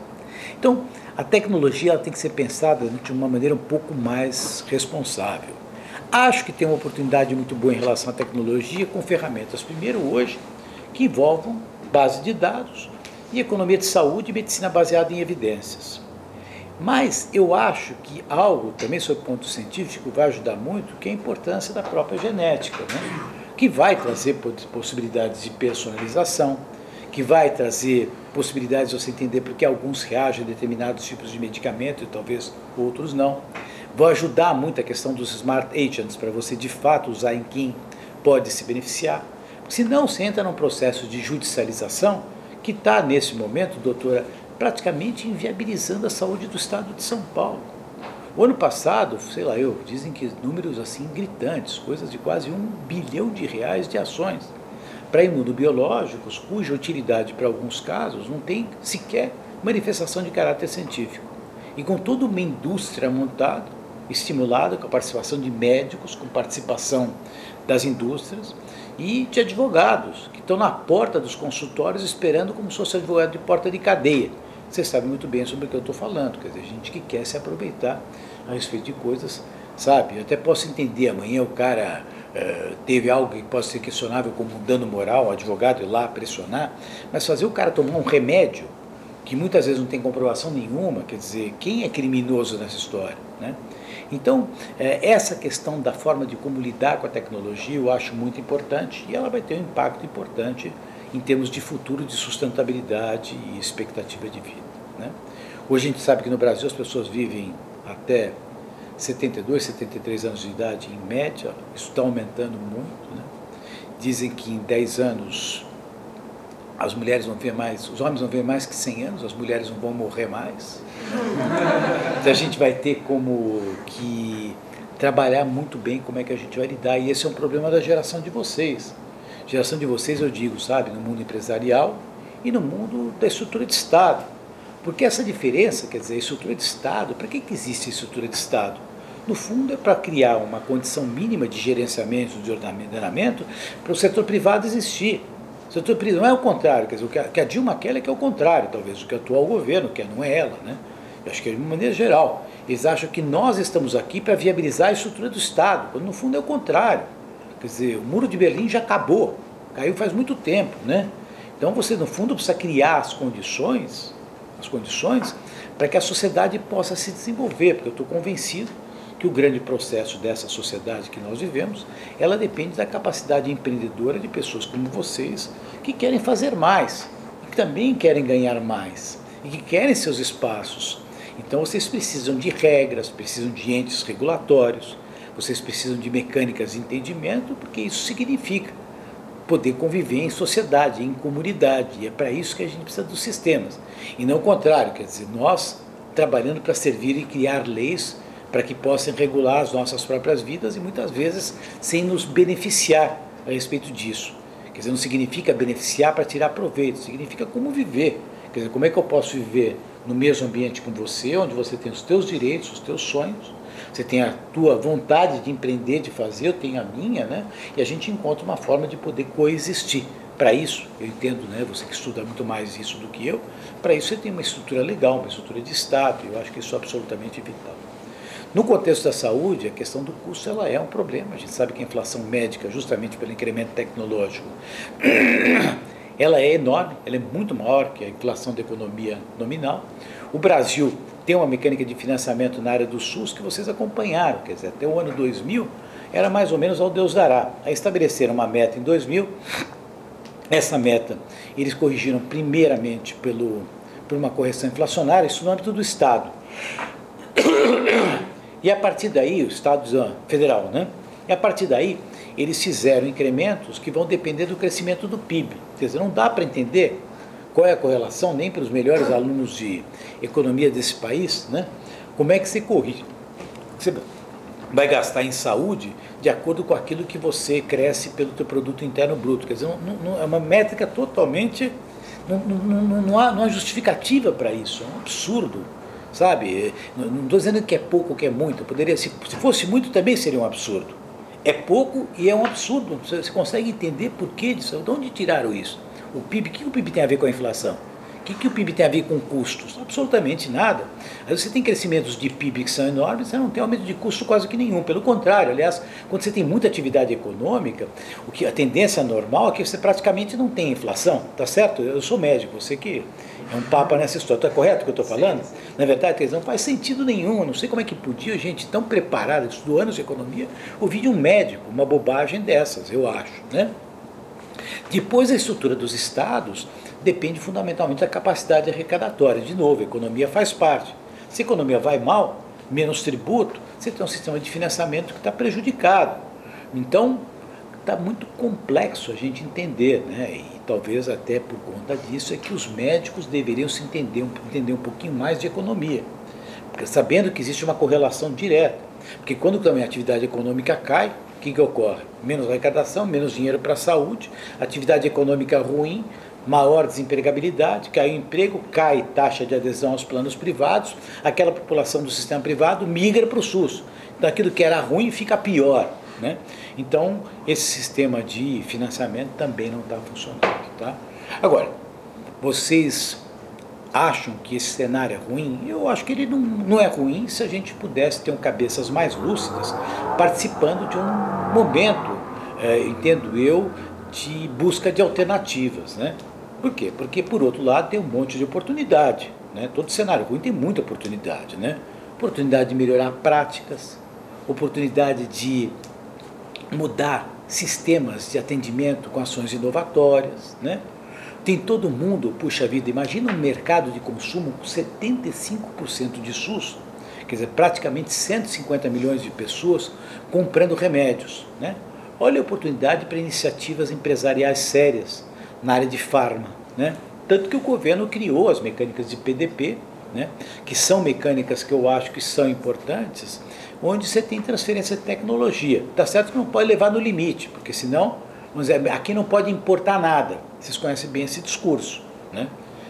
Então, a tecnologia ela tem que ser pensada de uma maneira um pouco mais responsável. Acho que tem uma oportunidade muito boa em relação à tecnologia com ferramentas, primeiro hoje, que envolvam base de dados e economia de saúde e medicina baseada em evidências. Mas eu acho que algo, também sob o ponto científico, vai ajudar muito, que é a importância da própria genética, né? Que vai trazer possibilidades de personalização, que vai trazer possibilidades de você entender porque alguns reagem a determinados tipos de medicamento e talvez outros não. Vai ajudar muito a questão dos smart agents, para você de fato usar em quem pode se beneficiar. Senão você entra num processo de judicialização que está, nesse momento, doutora, praticamente inviabilizando a saúde do estado de São Paulo. O ano passado, sei lá dizem que números assim gritantes, coisas de quase R$1 bilhão de ações para imunobiológicos, cuja utilidade para alguns casos não tem sequer manifestação de caráter científico. E com toda uma indústria montada, estimulada com a participação de médicos, com participação das indústrias e de advogados, que estão na porta dos consultórios esperando como se fosse advogado de porta de cadeia. Você sabe muito bem sobre o que eu estou falando, quer dizer, gente que quer se aproveitar a respeito de coisas, sabe? Eu até posso entender, amanhã o cara teve algo que pode ser questionável como um dano moral, o advogado ir lá pressionar, mas fazer o cara tomar um remédio que muitas vezes não tem comprovação nenhuma, quer dizer, quem é criminoso nessa história, né? Então, essa questão da forma de como lidar com a tecnologia eu acho muito importante e ela vai ter um impacto importante em termos de futuro, de sustentabilidade e expectativa de vida, né? Hoje a gente sabe que no Brasil as pessoas vivem até 72, 73 anos de idade em média, isso está aumentando muito, né? Dizem que em 10 anos as mulheres vão ver mais, os homens vão ver mais que 100 anos, as mulheres não vão morrer mais. Então a gente vai ter como que trabalhar muito bem como é que a gente vai lidar, e esse é um problema da geração de vocês. Geração de vocês, eu digo, sabe, no mundo empresarial e no mundo da estrutura de Estado. Porque essa diferença, quer dizer, a estrutura de Estado, para que existe a estrutura de Estado? No fundo é para criar uma condição mínima de gerenciamento, de ordenamento, para o setor privado existir. O setor privado não é o contrário, quer dizer, o que a Dilma quer é que é o contrário, talvez, o que o atual governo quer, não é ela, né? Eu acho que é de uma maneira geral. Eles acham que nós estamos aqui para viabilizar a estrutura do Estado, quando no fundo é o contrário. Quer dizer, o Muro de Berlim já acabou, caiu faz muito tempo, né? Então você, no fundo, precisa criar as condições para que a sociedade possa se desenvolver, porque eu estou convencido que o grande processo dessa sociedade que nós vivemos, ela depende da capacidade empreendedora de pessoas como vocês, que querem fazer mais, que também querem ganhar mais, e que querem seus espaços. Então vocês precisam de regras, precisam de entes regulatórios, vocês precisam de mecânicas de entendimento, porque isso significa poder conviver em sociedade, em comunidade, e é para isso que a gente precisa dos sistemas. E não o contrário, quer dizer, nós trabalhando para servir e criar leis para que possam regular as nossas próprias vidas e muitas vezes sem nos beneficiar a respeito disso. Quer dizer, não significa beneficiar para tirar proveito, significa como viver. Quer dizer, como é que eu posso viver no mesmo ambiente com você, onde você tem os teus direitos, os teus sonhos, Você tem a tua vontade de empreender, de fazer, eu tenho a minha, né? E a gente encontra uma forma de poder coexistir. Para isso, eu entendo, né, você que estuda muito mais isso do que eu, para isso você tem uma estrutura legal, uma estrutura de Estado, eu acho que isso é absolutamente vital. No contexto da saúde, a questão do custo ela é um problema. A gente sabe que a inflação médica, justamente pelo incremento tecnológico, ela é enorme, ela é muito maior que a inflação da economia nominal. O Brasil tem uma mecânica de financiamento na área do SUS que vocês acompanharam, quer dizer, até o ano 2000 era mais ou menos ao Deus dará. Aí estabeleceram uma meta em 2000, essa meta eles corrigiram primeiramente por uma correção inflacionária, isso no âmbito do Estado. E a partir daí, o Estado federal, né? E a partir daí, eles fizeram incrementos que vão depender do crescimento do PIB. Quer dizer, não dá para entender qual é a correlação, nem para os melhores alunos de economia desse país, né? Como é que você corrige? Você vai gastar em saúde de acordo com aquilo que você cresce pelo teu produto interno bruto. Quer dizer, não é uma métrica totalmente... Não há justificativa para isso, é um absurdo. Sabe, não estou dizendo que é pouco ou que é muito, poderia, se fosse muito também seria um absurdo. É pouco e é um absurdo, você consegue entender por que disso, de onde tiraram isso? O PIB, o que o PIB tem a ver com a inflação? O que o PIB tem a ver com custos? Absolutamente nada. Aí você tem crescimentos de PIB que são enormes, você não tem aumento de custo quase que nenhum. Pelo contrário, aliás, quando você tem muita atividade econômica, a tendência normal é que você praticamente não tem inflação, tá certo? Eu sou médico, você que é um papa nessa história, está correto o que eu estou falando? Na verdade, não faz sentido nenhum, eu não sei como é que podia gente tão preparada, estudou anos de economia, ouvir de um médico uma bobagem dessas, eu acho, né? Depois, a estrutura dos estados depende fundamentalmente da capacidade arrecadatória. De novo, a economia faz parte. Se a economia vai mal, menos tributo, você tem um sistema de financiamento que está prejudicado. Então, está muito complexo a gente entender, né? E talvez até por conta disso é que os médicos deveriam se entender um pouquinho mais de economia, porque sabendo que existe uma correlação direta. Porque quando também a atividade econômica cai, o que ocorre? Menos arrecadação, menos dinheiro para a saúde, atividade econômica ruim, maior desempregabilidade, cai o emprego, cai taxa de adesão aos planos privados, aquela população do sistema privado migra para o SUS. Então aquilo que era ruim fica pior, né? Então esse sistema de financiamento também não está funcionando, tá? Agora, vocês acham que esse cenário é ruim? Eu acho que ele não é ruim se a gente pudesse ter cabeças mais lúcidas participando de um momento, entendo eu, de busca de alternativas, né? Por quê? Porque, por outro lado, tem um monte de oportunidade, né? Todo cenário ruim tem muita oportunidade, né? Oportunidade de melhorar práticas, oportunidade de mudar sistemas de atendimento com ações inovatórias, né? Tem todo mundo, puxa vida, imagina um mercado de consumo com 75% de SUS, quer dizer, praticamente 150 milhões de pessoas comprando remédios, né? Olha a oportunidade para iniciativas empresariais sérias na área de farma, né? Tanto que o governo criou as mecânicas de PDP, né? Que são mecânicas que eu acho que são importantes, onde você tem transferência de tecnologia. Tá certo que não pode levar no limite, porque senão, vamos dizer, aqui não pode importar nada. Vocês conhecem bem esse discurso, né?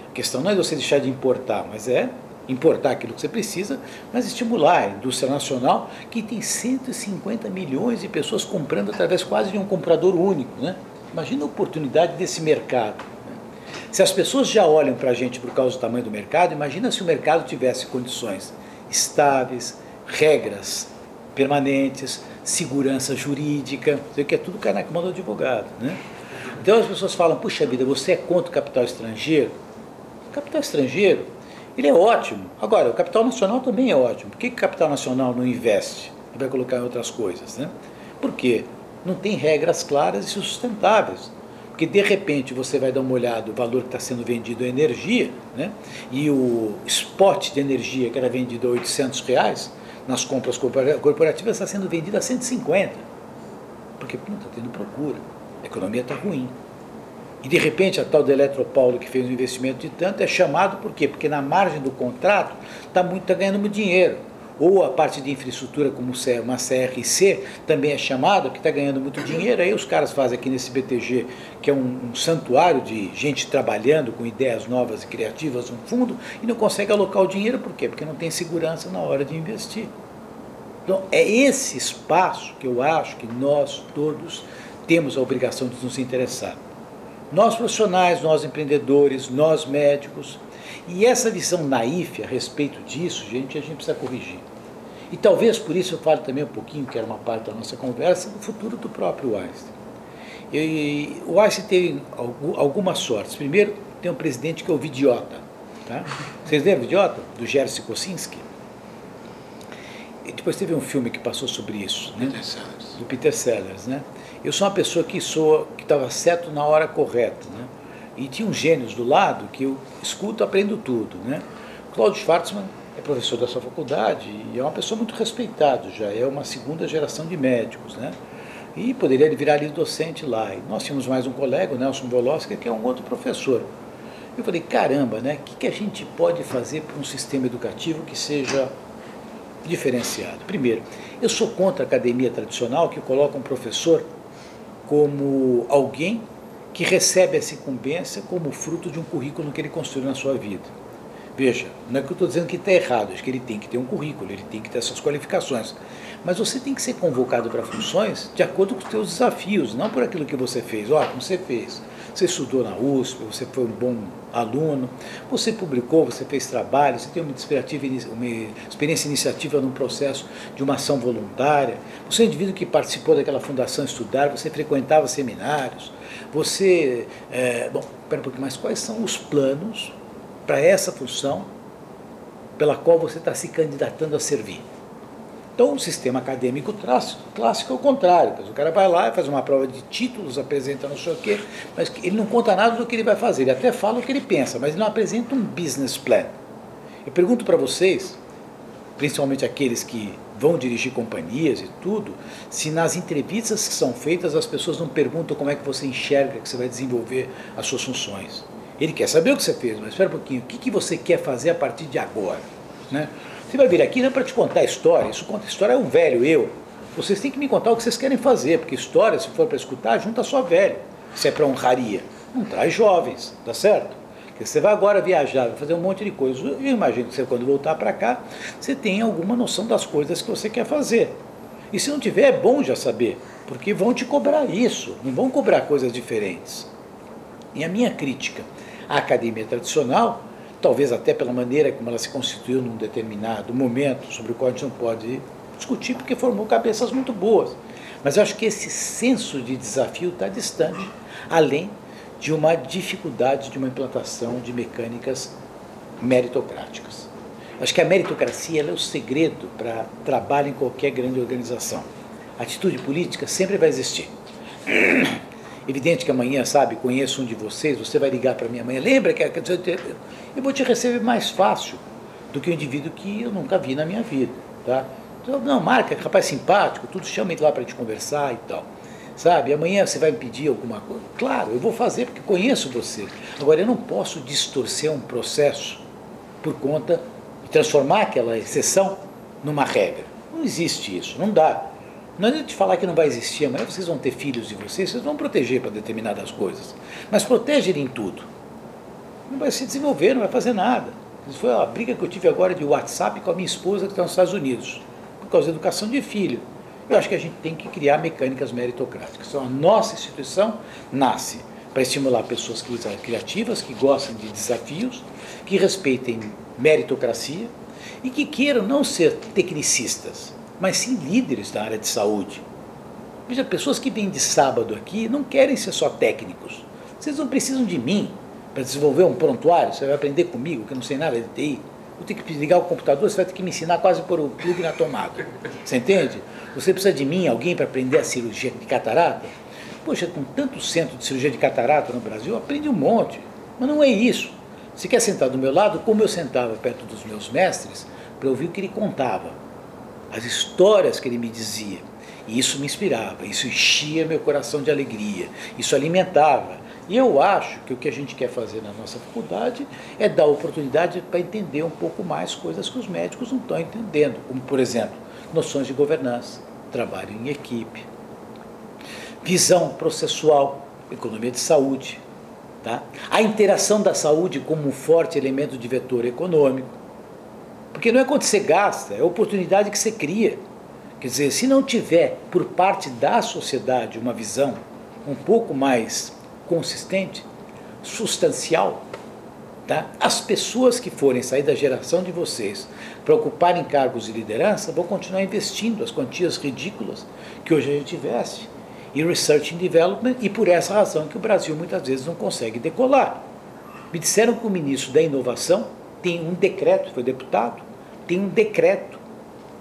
A questão não é você deixar de importar, mas é importar aquilo que você precisa, mas estimular a indústria nacional, que tem 150 milhões de pessoas comprando através quase de um comprador único, né? Imagina a oportunidade desse mercado, né? Se as pessoas já olham para a gente por causa do tamanho do mercado, imagina se o mercado tivesse condições estáveis, regras permanentes, segurança jurídica, que é tudo cai na mão do advogado, né? Então as pessoas falam, puxa vida, você é contra o capital estrangeiro? O capital estrangeiro, ele é ótimo. Agora, o capital nacional também é ótimo. Por que o capital nacional não investe e vai colocar em outras coisas, né? Por quê? Não tem regras claras e sustentáveis. Porque, de repente, você vai dar uma olhada no valor que está sendo vendido a energia, né? E o spot de energia que era vendido a R$800, nas compras corporativas está sendo vendido a 150. Porque não está tendo procura. A economia está ruim. E de repente a tal da Eletropaulo que fez um investimento de tanto é chamado por quê? Porque na margem do contrato está ganhando muito dinheiro. Ou a parte de infraestrutura como uma CRC também é chamada, porque está ganhando muito dinheiro. Aí os caras fazem aqui nesse BTG, que é um santuário de gente trabalhando com ideias novas e criativas, um fundo, e não consegue alocar o dinheiro, por quê? Porque não tem segurança na hora de investir. Então, é esse espaço que eu acho que nós todos temos a obrigação de nos interessar. Nós profissionais, nós empreendedores, nós médicos. E essa visão naífe a respeito disso, gente, a gente precisa corrigir. E talvez por isso eu falo também um pouquinho, que era uma parte da nossa conversa, do futuro do próprio Einstein. O Einstein teve algumas sortes. Primeiro, tem um presidente que é o Idiota. Tá? Vocês lembram do Idiota? Do Jerzy Kosinski? E depois teve um filme que passou sobre isso, né? Do Peter Sellers, né? Eu sou uma pessoa que estava certo na hora correta, né? E tinha uns gênios do lado que eu escuto, aprendo tudo, né? Claudio Schwartzman é professor da sua faculdade e é uma pessoa muito respeitada, já é uma segunda geração de médicos, né? E poderia virar ali docente lá. E nós tínhamos mais um colega, o Nelson Bolowski, que é um outro professor. Eu falei, caramba, né? O que a gente pode fazer para um sistema educativo que seja diferenciado? Primeiro, eu sou contra a academia tradicional que coloca um professor como alguém que recebe essa incumbência como fruto de um currículo que ele construiu na sua vida. Veja, não é que eu estou dizendo que está errado, acho que ele tem que ter um currículo, ele tem que ter essas qualificações. Mas você tem que ser convocado para funções de acordo com os seus desafios, não por aquilo que você fez. Ó, como você fez? Você estudou na USP, você foi um bom aluno, você publicou, você fez trabalho, você tem uma experiência iniciativa num processo de uma ação voluntária, você é um indivíduo que participou daquela fundação Estudar, você frequentava seminários, você... bom, espera um pouquinho, mas quais são os planos para essa função pela qual você está se candidatando a servir? Então, o sistema acadêmico clássico é o contrário. O cara vai lá, faz uma prova de títulos, apresenta não sei o quê, mas ele não conta nada do que ele vai fazer. Ele até fala o que ele pensa, mas ele não apresenta um business plan. Eu pergunto para vocês, principalmente aqueles que vão dirigir companhias e tudo, se nas entrevistas que são feitas as pessoas não perguntam como é que você enxerga que você vai desenvolver as suas funções. Ele quer saber o que você fez, mas espera um pouquinho, o que você quer fazer a partir de agora? Né? Você vai vir aqui não é para te contar a história, isso conta a história é um velho eu. Vocês têm que me contar o que vocês querem fazer, porque história, se for para escutar, junta só velho. Se é para honraria, não traz jovens, tá certo? Porque você vai agora viajar, vai fazer um monte de coisas. Eu imagino que você, quando voltar para cá, você tenha alguma noção das coisas que você quer fazer. E se não tiver, é bom já saber, porque vão te cobrar isso, não vão cobrar coisas diferentes. E a minha crítica à academia tradicional, talvez até pela maneira como ela se constituiu num determinado momento, sobre o qual a gente não pode discutir, porque formou cabeças muito boas. Mas eu acho que esse senso de desafio está distante, além de uma dificuldade de uma implantação de mecânicas meritocráticas. Acho que a meritocracia ela é o segredo para trabalho em qualquer grande organização. A atitude política sempre vai existir. Evidente que amanhã, sabe, conheço um de vocês, você vai ligar para mim amanhã, lembra que eu vou te receber mais fácil do que um indivíduo que eu nunca vi na minha vida, tá? Então, não, marca, rapaz simpático, tudo, chama ele lá para te conversar e tal, sabe? Amanhã você vai me pedir alguma coisa, claro, eu vou fazer porque conheço você. Agora, eu não posso distorcer um processo por conta de transformar aquela exceção numa regra. Não existe isso, não dá. Não adianta te falar que não vai existir, amanhã vocês vão ter filhos de vocês vão proteger para determinadas coisas. Mas protege ele em tudo. Não vai se desenvolver, não vai fazer nada. Isso foi a briga que eu tive agora de WhatsApp com a minha esposa que está nos Estados Unidos, por causa da educação de filho. Eu acho que a gente tem que criar mecânicas meritocráticas. Então a nossa instituição nasce para estimular pessoas criativas, que gostam de desafios, que respeitem meritocracia e que queiram não ser tecnicistas, mas sim líderes da área de saúde. Veja, pessoas que vêm de sábado aqui não querem ser só técnicos. Vocês não precisam de mim para desenvolver um prontuário, você vai aprender comigo, que eu não sei nada de TI. Eu tenho que ligar o computador, você vai ter que me ensinar quase por o plug na tomada. Você entende? Você precisa de mim, alguém para aprender a cirurgia de catarata? Poxa, com tanto centro de cirurgia de catarata no Brasil, eu aprendi um monte. Mas não é isso. Você quer sentar do meu lado, como eu sentava perto dos meus mestres, para ouvir o que ele contava, as histórias que ele me dizia, e isso me inspirava, isso enchia meu coração de alegria, isso alimentava. E eu acho que o que a gente quer fazer na nossa faculdade é dar oportunidade para entender um pouco mais coisas que os médicos não estão entendendo, como, por exemplo, noções de governança, trabalho em equipe, visão processual, economia de saúde, tá? A interação da saúde como um forte elemento de vetor econômico. Porque não é quanto você gasta, é a oportunidade que você cria. Quer dizer, se não tiver por parte da sociedade uma visão um pouco mais consistente, substancial, tá? As pessoas que forem sair da geração de vocês para ocuparem cargos de liderança vão continuar investindo as quantias ridículas que hoje a gente investe em Research and Development, e por essa razão que o Brasil muitas vezes não consegue decolar. Me disseram que o ministro da Inovação tem um decreto, foi deputado, tem um decreto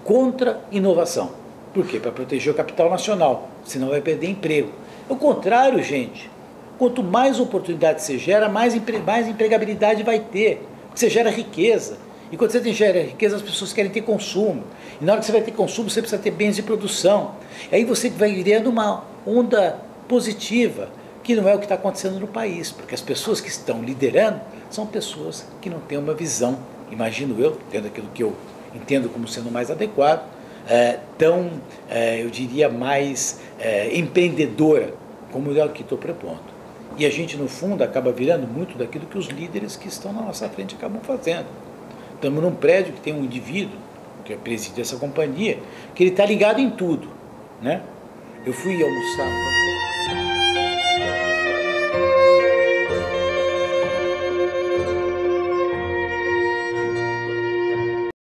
contra inovação. Por quê? Para proteger o capital nacional, senão vai perder emprego. É o contrário, gente. Quanto mais oportunidade você gera, mais empregabilidade vai ter. Porque você gera riqueza. E quando você gera riqueza, as pessoas querem ter consumo. E na hora que você vai ter consumo, você precisa ter bens de produção. E aí você vai criando uma onda positiva, que não é o que está acontecendo no país. Porque as pessoas que estão liderando são pessoas que não têm uma visão, imagino eu, tendo aquilo que eu entendo como sendo mais adequado, eu diria, mais empreendedora, como eu aqui estou propondo. E a gente, no fundo, acaba virando muito daquilo que os líderes que estão na nossa frente acabam fazendo. Estamos num prédio que tem um indivíduo, que preside essa companhia, que ele está ligado em tudo, né? Eu fui almoçar...